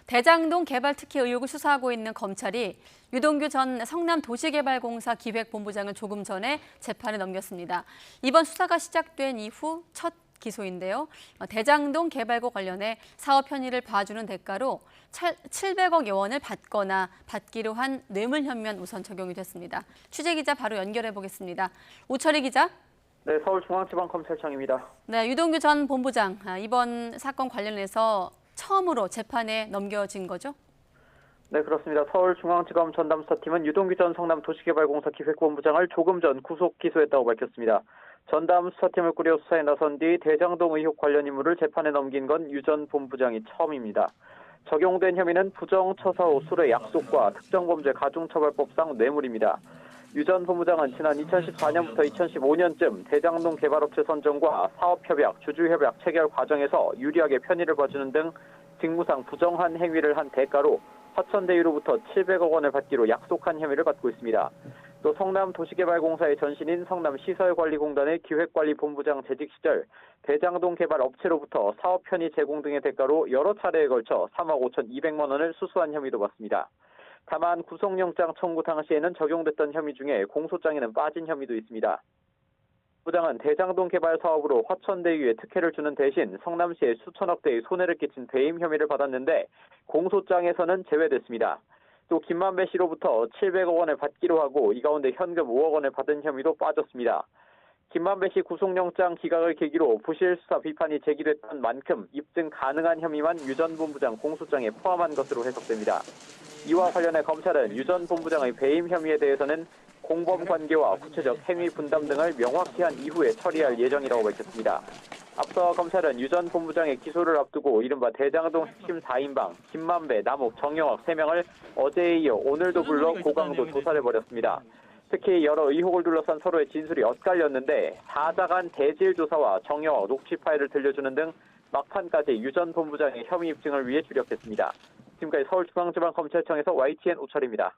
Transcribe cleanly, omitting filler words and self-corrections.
대장동 개발 특혜 의혹을 수사하고 있는 검찰이 유동규 전 성남도시개발공사 기획본부장을 조금 전에 재판에 넘겼습니다. 이번 수사가 시작된 이후 첫 기소인데요. 대장동 개발과 관련해 사업 편의를 봐주는 대가로 700억 원을 받거나 받기로 한 뇌물 혐의만 우선 적용이 됐습니다. 취재기자 바로 연결해 보겠습니다. 오철희 기자. 네, 서울중앙지방검찰청입니다. 네, 유동규 전 본부장, 이번 사건 관련해서 처음으로 재판에 넘겨진 거죠? 네, 그렇습니다. 서울중앙지검 전담수사팀은 유동규 전 성남도시개발공사 기획본부장을 조금 전 구속 기소했다고 밝혔습니다. 전담수사팀을 꾸려 수사에 나선 뒤 대장동 의혹 관련 임무를 재판에 넘긴 건 유 전 본부장이 처음입니다. 적용된 혐의는 부정처사 후 술의 약속과 특정범죄 가중처벌법상 뇌물입니다. 유 전 본부장은 지난 2014년부터 2015년쯤 대장동 개발업체 선정과 사업협약, 주주협약 체결 과정에서 유리하게 편의를 봐주는 등 직무상 부정한 행위를 한 대가로 화천대유로부터 700억 원을 받기로 약속한 혐의를 받고 있습니다. 또 성남도시개발공사의 전신인 성남시설관리공단의 기획관리본부장 재직 시절 대장동 개발 업체로부터 사업 편의 제공 등의 대가로 여러 차례에 걸쳐 3억 5,200만 원을 수수한 혐의도 받습니다. 다만 구속영장 청구 당시에는 적용됐던 혐의 중에 공소장에는 빠진 혐의도 있습니다. 부장은 대장동 개발 사업으로 화천대유에 특혜를 주는 대신 성남시에 수천억 대의 손해를 끼친 배임 혐의를 받았는데 공소장에서는 제외됐습니다. 또 김만배 씨로부터 700억 원을 받기로 하고 이 가운데 현금 5억 원을 받은 혐의도 빠졌습니다. 김만배 씨 구속영장 기각을 계기로 부실 수사 비판이 제기됐던 만큼 입증 가능한 혐의만 유 전 본부장 공소장에 포함한 것으로 해석됩니다. 이와 관련해 검찰은 유 전 본부장의 배임 혐의에 대해서는 공범 관계와 구체적 행위 분담 등을 명확히 한 이후에 처리할 예정이라고 밝혔습니다. 앞서 검찰은 유 전 본부장의 기소를 앞두고 이른바 대장동 핵심 4인방 김만배, 남욱, 정영학 3명을 어제에 이어 오늘도 불러 고강도 조사를 벌였습니다. 특히 여러 의혹을 둘러싼 서로의 진술이 엇갈렸는데 사자간 대질 조사와 정영학 녹취 파일을 들려주는 등 막판까지 유 전 본부장의 혐의 입증을 위해 주력했습니다. 지금까지 서울중앙지방검찰청에서 YTN 오철입니다.